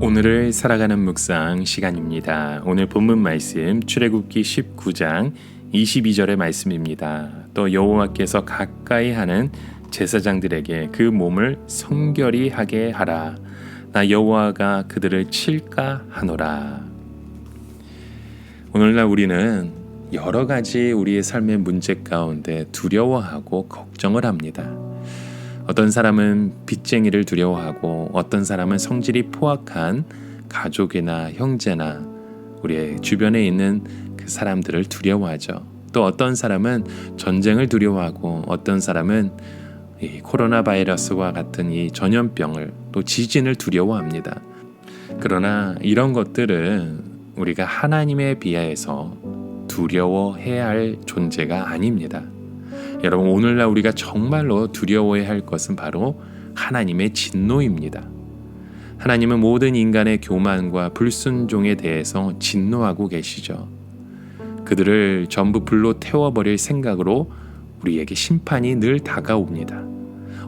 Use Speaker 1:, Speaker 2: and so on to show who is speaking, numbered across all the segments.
Speaker 1: 오늘을 살아가는 묵상 시간입니다. 오늘 본문 말씀 출애굽기 19장 22절의 말씀입니다. 또 여호와께서 가까이 하는 제사장들에게 그 몸을 성결히 하게 하라. 나 여호와가 그들을 칠까 하노라. 오늘날 우리는 여러 가지 우리의 삶의 문제 가운데 두려워하고 걱정을 합니다. 어떤 사람은 빚쟁이를 두려워하고 어떤 사람은 성질이 포악한 가족이나 형제나 우리의 주변에 있는 그 사람들을 두려워하죠. 또 어떤 사람은 전쟁을 두려워하고 어떤 사람은 이 코로나 바이러스와 같은 이 전염병을 또 지진을 두려워합니다. 그러나 이런 것들은 우리가 하나님에 비하여서 두려워해야 할 존재가 아닙니다. 여러분, 오늘날 우리가 정말로 두려워해야 할 것은 바로 하나님의 진노입니다. 하나님은 모든 인간의 교만과 불순종에 대해서 진노하고 계시죠. 그들을 전부 불로 태워버릴 생각으로 우리에게 심판이 늘 다가옵니다.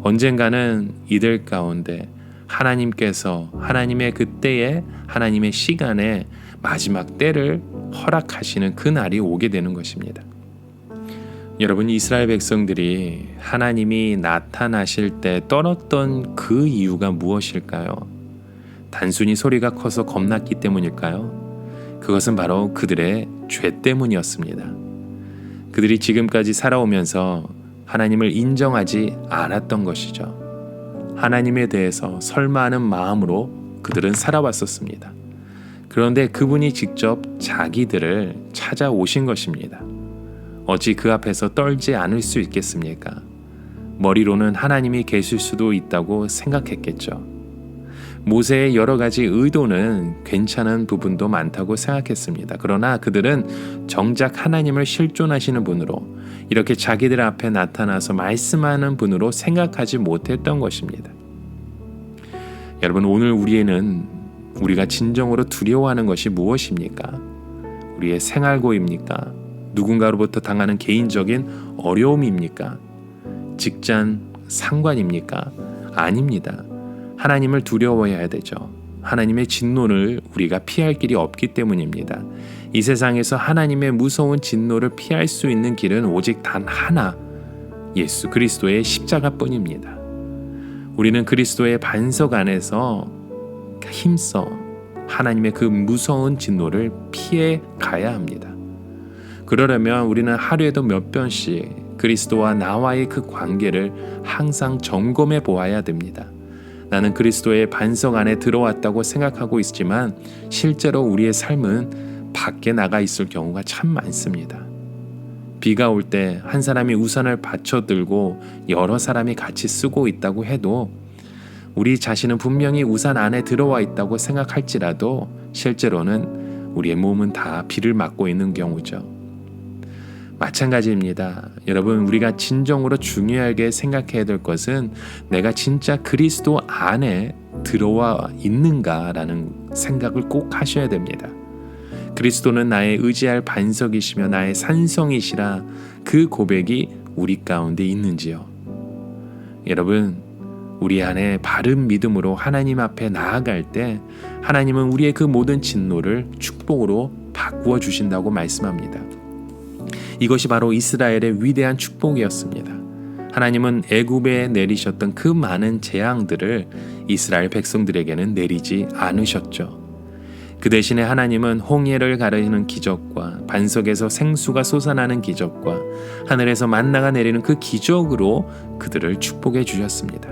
Speaker 1: 언젠가는 이들 가운데 하나님께서 하나님의 그때에 하나님의 시간에 마지막 때를 허락하시는 그 날이 오게 되는 것입니다. 여러분, 이스라엘 백성들이 하나님이 나타나실 때 떨었던 그 이유가 무엇일까요? 단순히 소리가 커서 겁났기 때문일까요? 그것은 바로 그들의 죄 때문이었습니다. 그들이 지금까지 살아오면서 하나님을 인정하지 않았던 것이죠. 하나님에 대해서 설마하는 마음으로 그들은 살아왔었습니다. 그런데 그분이 직접 자기들을 찾아오신 것입니다. 어찌 그 앞에서 떨지 않을 수 있겠습니까? 머리로는 하나님이 계실 수도 있다고 생각했겠죠. 모세의 여러 가지 의도는 괜찮은 부분도 많다고 생각했습니다. 그러나 그들은 정작 하나님을 실존하시는 분으로, 이렇게 자기들 앞에 나타나서 말씀하는 분으로 생각하지 못했던 것입니다. 여러분, 오늘 우리가 진정으로 두려워하는 것이 무엇입니까? 우리의 생활고입니까? 누군가로부터 당하는 개인적인 어려움입니까? 직장 상관입니까? 아닙니다. 하나님을 두려워해야 되죠. 하나님의 진노를 우리가 피할 길이 없기 때문입니다. 이 세상에서 하나님의 무서운 진노를 피할 수 있는 길은 오직 단 하나, 예수 그리스도의 십자가뿐입니다. 우리는 그리스도의 반석 안에서 힘써 하나님의 그 무서운 진노를 피해 가야 합니다. 그러려면 우리는 하루에도 몇 번씩 그리스도와 나와의 그 관계를 항상 점검해 보아야 됩니다. 나는 그리스도의 반석 안에 들어왔다고 생각하고 있지만 실제로 우리의 삶은 밖에 나가 있을 경우가 참 많습니다. 비가 올 때 한 사람이 우산을 받쳐 들고 여러 사람이 같이 쓰고 있다고 해도 우리 자신은 분명히 우산 안에 들어와 있다고 생각할지라도 실제로는 우리의 몸은 다 비를 맞고 있는 경우죠. 마찬가지입니다. 여러분, 우리가 진정으로 중요하게 생각해야 될 것은 내가 진짜 그리스도 안에 들어와 있는가라는 생각을 꼭 하셔야 됩니다. 그리스도는 나의 의지할 반석이시며 나의 산성이시라, 그 고백이 우리 가운데 있는지요? 여러분, 우리 안에 바른 믿음으로 하나님 앞에 나아갈 때 하나님은 우리의 그 모든 진노를 축복으로 바꾸어 주신다고 말씀합니다. 이것이 바로 이스라엘의 위대한 축복이었습니다. 하나님은 애굽에 내리셨던 그 많은 재앙들을 이스라엘 백성들에게는 내리지 않으셨죠. 그 대신에 하나님은 홍해를 가르는 기적과 반석에서 생수가 솟아나는 기적과 하늘에서 만나가 내리는 그 기적으로 그들을 축복해 주셨습니다.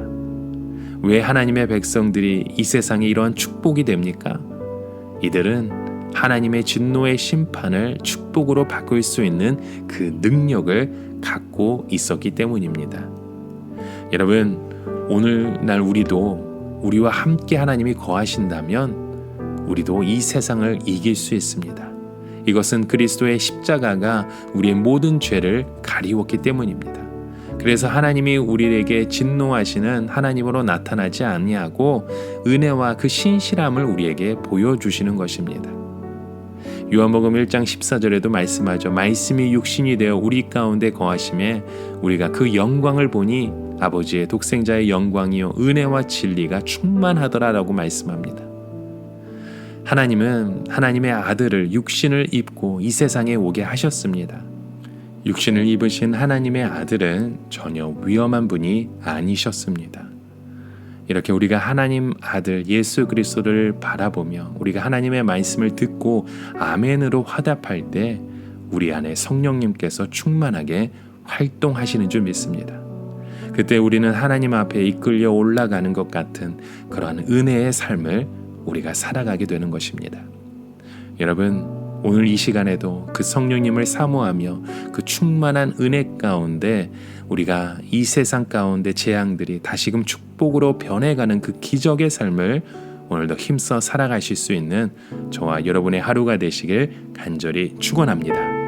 Speaker 1: 왜 하나님의 백성들이 이 세상에 이러한 축복이 됩니까? 이들은 하나님의 진노의 심판을 축복으로 바꿀 수 있는 그 능력을 갖고 있었기 때문입니다. 여러분, 오늘날 우리와 함께 하나님이 거하신다면 우리도 이 세상을 이길 수 있습니다. 이것은 그리스도의 십자가가 우리의 모든 죄를 가리웠기 때문입니다. 그래서 하나님이 우리에게 진노하시는 하나님으로 나타나지 아니하고 은혜와 그 신실함을 우리에게 보여주시는 것입니다. 요한복음 1장 14절에도 말씀하죠. 말씀이 육신이 되어 우리 가운데 거하심에 우리가 그 영광을 보니 아버지의 독생자의 영광이요 은혜와 진리가 충만하더라라고 말씀합니다. 하나님은 하나님의 아들을 육신을 입고 이 세상에 오게 하셨습니다. 육신을 입으신 하나님의 아들은 전혀 위험한 분이 아니셨습니다. 이렇게 우리가 하나님 아들 예수 그리스도를 바라보며 우리가 하나님의 말씀을 듣고 아멘으로 화답할 때 우리 안에 성령님께서 충만하게 활동하시는 줄 믿습니다. 그때 우리는 하나님 앞에 이끌려 올라가는 것 같은 그러한 은혜의 삶을 우리가 살아가게 되는 것입니다. 여러분, 오늘 이 시간에도 그 성령님을 사모하며 그 충만한 은혜 가운데 우리가 이 세상 가운데 재앙들이 다시금 축복으로 변해가는 그 기적의 삶을 오늘도 힘써 살아가실 수 있는 저와 여러분의 하루가 되시길 간절히 축원합니다.